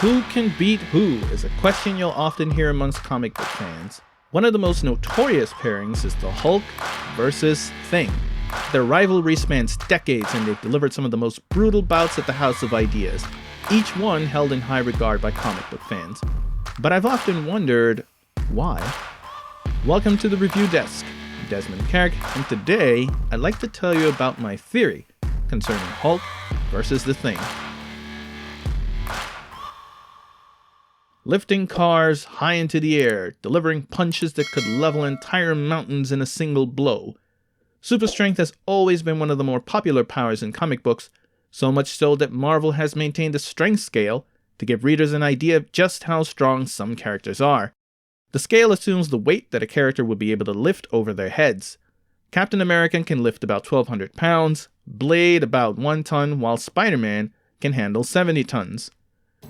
Who can beat who is a question you'll often hear amongst comic book fans. One of the most notorious pairings is the Hulk versus Thing. Their rivalry spans decades and they've delivered some of the most brutal bouts at the House of Ideas, each one held in high regard by comic book fans. But I've often wondered, why? Welcome to the Review Desk. I'm Desmond Carrick, and today I'd like to tell you about my theory concerning Hulk versus the Thing. Lifting cars high into the air, delivering punches that could level entire mountains in a single blow. Super strength has always been one of the more popular powers in comic books, so much so that Marvel has maintained a strength scale to give readers an idea of just how strong some characters are. The scale assumes the weight that a character would be able to lift over their heads. Captain America can lift about 1,200 pounds, Blade about 1 ton, while Spider-Man can handle 70 tons.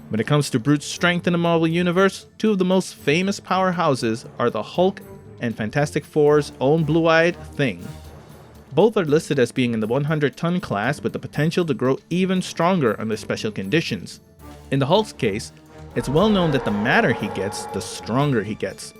When it comes to brute strength in the Marvel Universe, two of the most famous powerhouses are the Hulk and Fantastic Four's own blue-eyed Thing. Both are listed as being in the 100-ton class with the potential to grow even stronger under special conditions. In the Hulk's case, it's well known that the madder he gets, the stronger he gets.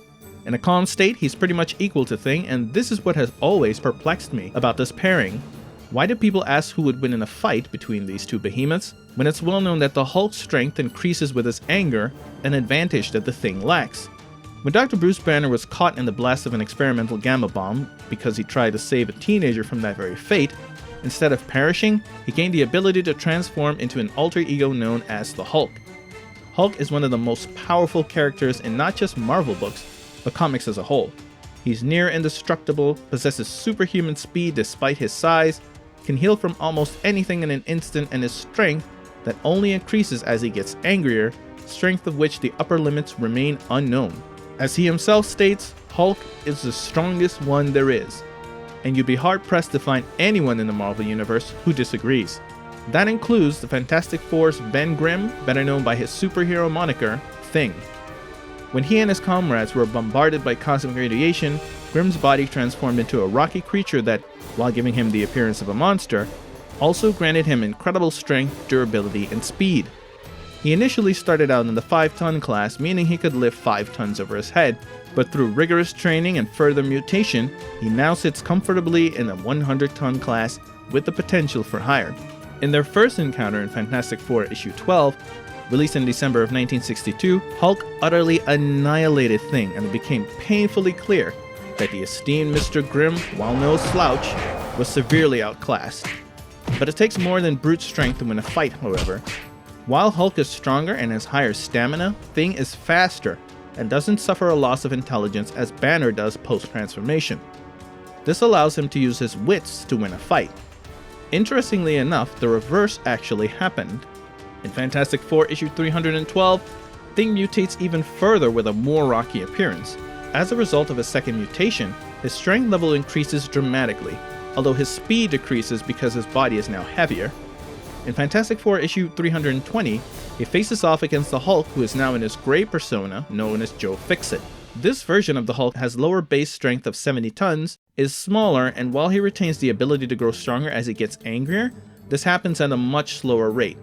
In a calm state, he's pretty much equal to Thing, and this is what has always perplexed me about this pairing. Why do people ask who would win in a fight between these two behemoths, when it's well known that the Hulk's strength increases with his anger, an advantage that the Thing lacks? When Dr. Bruce Banner was caught in the blast of an experimental gamma bomb because he tried to save a teenager from that very fate, instead of perishing, he gained the ability to transform into an alter ego known as the Hulk. Hulk is one of the most powerful characters in not just Marvel books, but comics as a whole. He's near indestructible, possesses superhuman speed despite his size, can heal from almost anything in an instant, and his strength that only increases as he gets angrier, strength of which the upper limits remain unknown. As he himself states, Hulk is the strongest one there is, and you'd be hard-pressed to find anyone in the Marvel Universe who disagrees. That includes the Fantastic Four's Ben Grimm, better known by his superhero moniker, Thing. When he and his comrades were bombarded by cosmic radiation, Grimm's body transformed into a rocky creature that, while giving him the appearance of a monster, also granted him incredible strength, durability, and speed. He initially started out in the 5-ton class, meaning he could lift 5 tons over his head, but through rigorous training and further mutation, he now sits comfortably in the 100-ton class with the potential for higher. In their first encounter in Fantastic Four issue 12, released in December of 1962, Hulk utterly annihilated Thing, and it became painfully clear that the esteemed Mr. Grimm, while no slouch, was severely outclassed. But it takes more than brute strength to win a fight, however. While Hulk is stronger and has higher stamina, Thing is faster and doesn't suffer a loss of intelligence as Banner does post-transformation. This allows him to use his wits to win a fight. Interestingly enough, the reverse actually happened. In Fantastic Four issue 312, Thing mutates even further with a more rocky appearance. As a result of his second mutation, his strength level increases dramatically, although his speed decreases because his body is now heavier. In Fantastic Four issue 320, he faces off against the Hulk, who is now in his gray persona known as Joe Fixit. This version of the Hulk has lower base strength of 70 tons, is smaller, and while he retains the ability to grow stronger as he gets angrier, this happens at a much slower rate.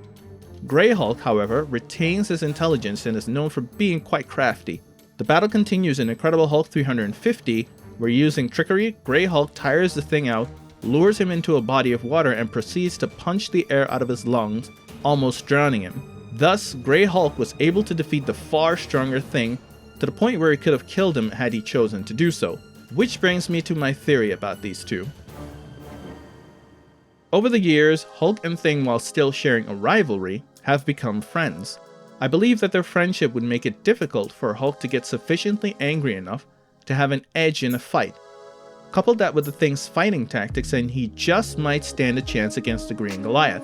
Grey Hulk, however, retains his intelligence and is known for being quite crafty. The battle continues in Incredible Hulk 350, where using trickery, Grey Hulk tires the Thing out, lures him into a body of water, and proceeds to punch the air out of his lungs, almost drowning him. Thus, Grey Hulk was able to defeat the far stronger Thing, to the point where he could have killed him had he chosen to do so. Which brings me to my theory about these two. Over the years, Hulk and Thing, while still sharing a rivalry, have become friends. I believe that their friendship would make it difficult for Hulk to get sufficiently angry enough to have an edge in a fight. Couple that with the Thing's fighting tactics and he just might stand a chance against the Green Goliath.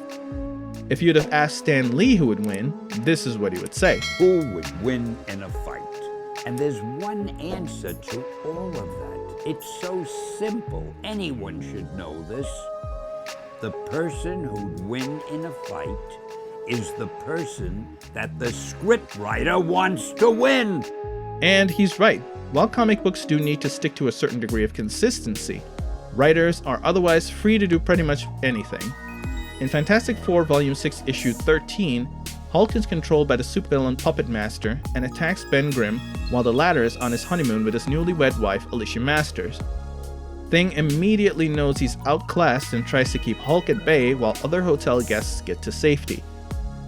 If you'd have asked Stan Lee who would win, this is what he would say. Who would win in a fight? And there's one answer to all of that. It's so simple, anyone should know this. The person who'd win in a fight is the person that the scriptwriter wants to win. And he's right. While comic books do need to stick to a certain degree of consistency, writers are otherwise free to do pretty much anything. In Fantastic Four Volume 6 Issue 13, Hulk is controlled by the supervillain Puppet Master and attacks Ben Grimm while the latter is on his honeymoon with his newlywed wife Alicia Masters. Thing immediately knows he's outclassed and tries to keep Hulk at bay while other hotel guests get to safety.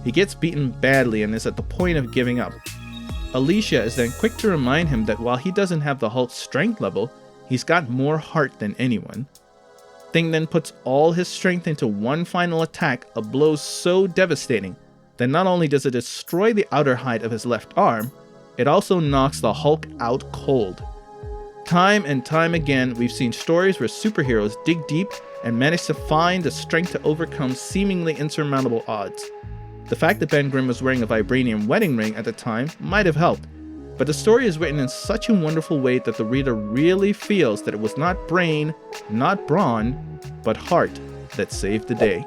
He gets beaten badly and is at the point of giving up. Alicia is then quick to remind him that while he doesn't have the Hulk's strength level, he's got more heart than anyone. Thing then puts all his strength into one final attack, a blow so devastating that not only does it destroy the outer hide of his left arm, it also knocks the Hulk out cold. Time and time again, we've seen stories where superheroes dig deep and manage to find the strength to overcome seemingly insurmountable odds. The fact that Ben Grimm was wearing a vibranium wedding ring at the time might have helped, but the story is written in such a wonderful way that the reader really feels that it was not brain, not brawn, but heart that saved the day.